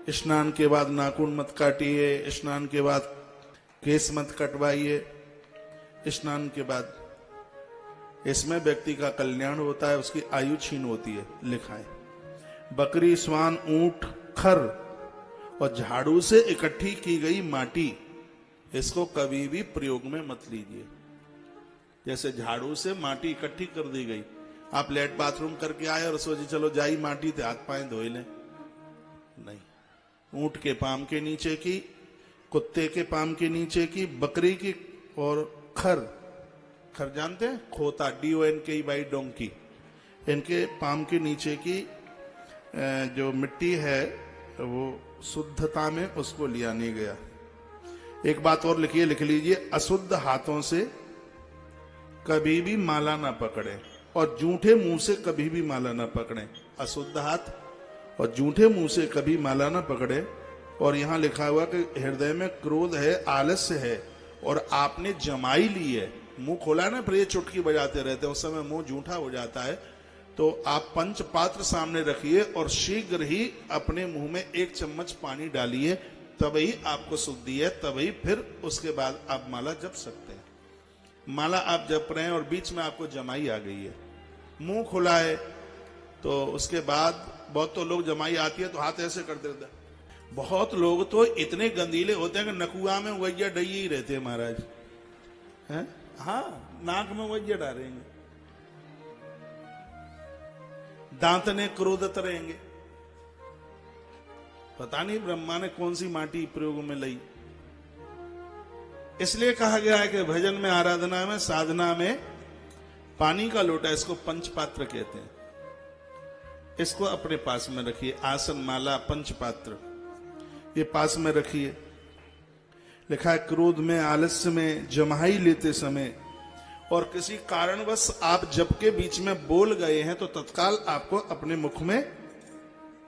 स्नान के बाद नाखून मत काटिए, स्नान के बाद केस मत कटवाइए, स्नान के बाद इसमें व्यक्ति का कल्याण होता है, उसकी आयु छीन होती है। लिखा है बकरी, स्वान, ऊंट, खर और झाड़ू से इकट्ठी की गई माटी, इसको कभी भी प्रयोग में मत लीजिए। जैसे झाड़ू से माटी इकट्ठी कर दी गई, आप लेट बाथरूम करके आए और सोचे चलो जाई माटी थे हाथ पाए धोए लें, नहीं। ऊंट के पाम के नीचे की, कुत्ते के पाम के नीचे की, बकरी की और खर जानते हैं, खोता, DONKEY डोंकी, इनके पाम के नीचे की जो मिट्टी है वो शुद्धता में उसको लिया नहीं गया। एक बात और लिखिए, लिख लीजिए, अशुद्ध हाथों से कभी भी माला ना पकड़े और जूठे मुंह से कभी भी माला ना पकड़े। अशुद्ध हाथ और जूठे मुंह से कभी माला ना पकड़े। और यहां लिखा हुआ कि हृदय में क्रोध है, आलस्य है और आपने जमाई ली है, मुंह खोला ना, फिर ये चुटकी बजाते रहते हैं, उस समय मुंह जूठा हो जाता है। तो आप पंच पात्र सामने रखिए और शीघ्र ही अपने मुंह में 1 चम्मच पानी डालिए, तभी आपको शुद्धि है, तभी फिर उसके बाद आप माला जप सकते हैं। माला आप जप रहे हैं और बीच में आपको जमाई आ गई है, मुंह खुला है, तो उसके बाद बहुत तो लोग जमाई आती है तो हाथ ऐसे करते रहते हैं। बहुत लोग तो इतने गंदीले होते हैं कि नकुआ में वैया डई ही रहते हैं महाराज, हैं? हाँ, नाक में वैया डालेंगे, दांत ने क्रोधत रहेंगे। पता नहीं ब्रह्मा ने कौन सी माटी प्रयोग में लाई। इसलिए कहा गया है कि भजन में, आराधना में, साधना में पानी का लोटा, इसको पंचपात्र कहते हैं, इसको अपने पास में रखिए। आसन, माला, पंचपात्र ये पास में रखिए। लिखा है क्रोध में, आलस्य में, जमाई लेते समय और किसी कारणवश आप जप के बीच में बोल गए हैं तो तत्काल आपको अपने मुख में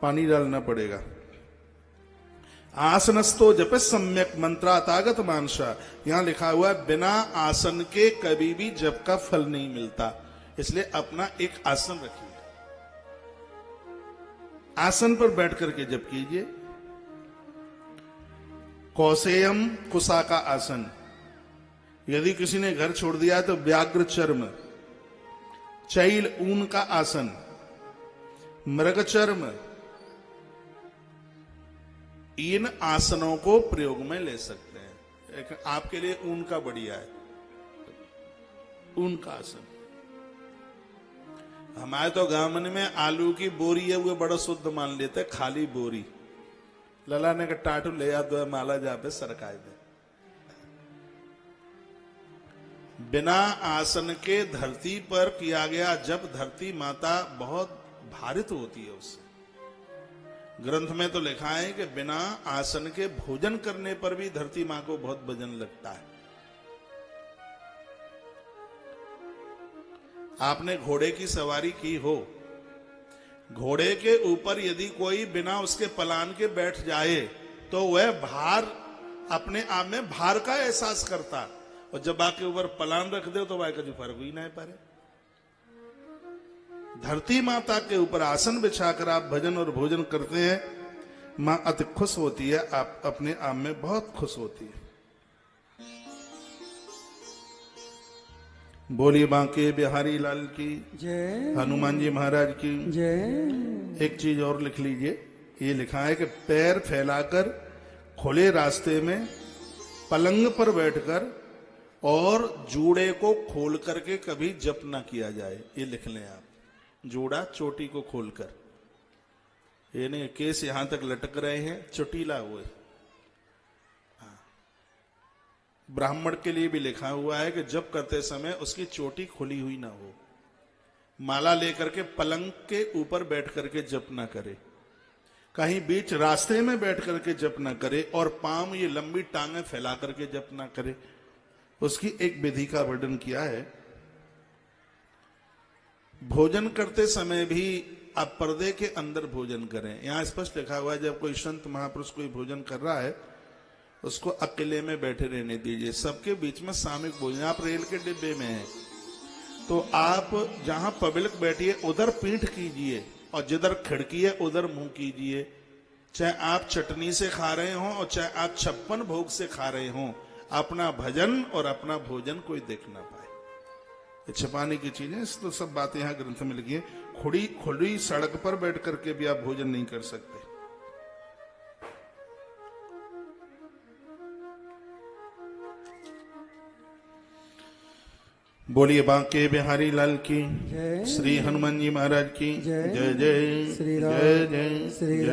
पानी डालना पड़ेगा। आसनस्तो जप सम्यक मंत्रातागत मानसा, यहां लिखा हुआ है बिना आसन के कभी भी जप का फल नहीं मिलता, इसलिए अपना एक आसन रखिए, आसन पर बैठ करके जप कीजिए। कौसेयम, कुसा का आसन, यदि किसी ने घर छोड़ दिया तो व्याघ्र चर्म, चैल ऊन का आसन, मृग चर्म, इन आसनों को प्रयोग में ले सकते हैं। एक आपके लिए ऊन का बढ़िया है, ऊन का आसन। हमारे तो गांव में आलू की बोरी है, वो बड़ा शुद्ध मान लेते, खाली बोरी लला ने का टाटू ले आ दो माला जा पे सरकाए दे। बिना आसन के धरती पर किया गया जब धरती माता बहुत भारित होती है उससे। ग्रंथ में तो लिखा है कि बिना आसन के भोजन करने पर भी धरती मां को बहुत वजन लगता है। आपने घोड़े की सवारी की हो, घोड़े के ऊपर यदि कोई बिना उसके पलान के बैठ जाए तो वह भार, अपने आप में भार का एहसास करता, और जब आके ऊपर पलान रख दे तो वह कभी फर्क ही नहीं पारे। धरती माता के ऊपर आसन बिछाकर आप भजन और भोजन करते हैं, मां अति खुश होती है, आप अपने आप में बहुत खुश होती है। बोलिए बांके बिहारी लाल की जय, हनुमान जी महाराज की जय। एक चीज और लिख लीजिए, ये लिखा है कि पैर फैलाकर खुले रास्ते में पलंग पर बैठकर और जूड़े को खोल करके कभी जप ना किया जाए, ये लिख लें आप। जूड़ा चोटी को खोलकर, ये नहीं केस यहां तक लटक रहे हैं, चोटीला हुए। ब्राह्मण के लिए भी लिखा हुआ है कि जप करते समय उसकी चोटी खुली हुई ना हो। माला लेकर के पलंग के ऊपर बैठ करके जप ना करे, कहीं बीच रास्ते में बैठ करके जप ना करे, और पांव ये लंबी टांगें फैला करके जप ना करे। उसकी एक विधि का वर्णन किया है। भोजन करते समय भी आप पर्दे के अंदर भोजन करें। यहां स्पष्ट लिखा हुआ है जब कोई संत महापुरुष कोई भोजन कर रहा है उसको अकेले में बैठे रहने दीजिए, सबके बीच में सामूहिक भोजन। आप रेल के डिब्बे में हैं तो आप जहां पब्लिक बैठी है उधर पीठ कीजिए और जिधर खिड़की है उधर मुंह कीजिए, चाहे आप चटनी से खा रहे हो और चाहे आप 56 भोग से खा रहे हो, अपना भजन और अपना भोजन कोई देख ना पाए। ये छिपाने की चीजें, तो सब बातें यहां ग्रंथ में लिखी है। खुली सड़क पर बैठ करके भी आप भोजन नहीं कर सकते। बोलिए बांके बिहारी लाल की, श्री हनुमान जी महाराज की जय जय, श्री राम, जय जय, श्री जय।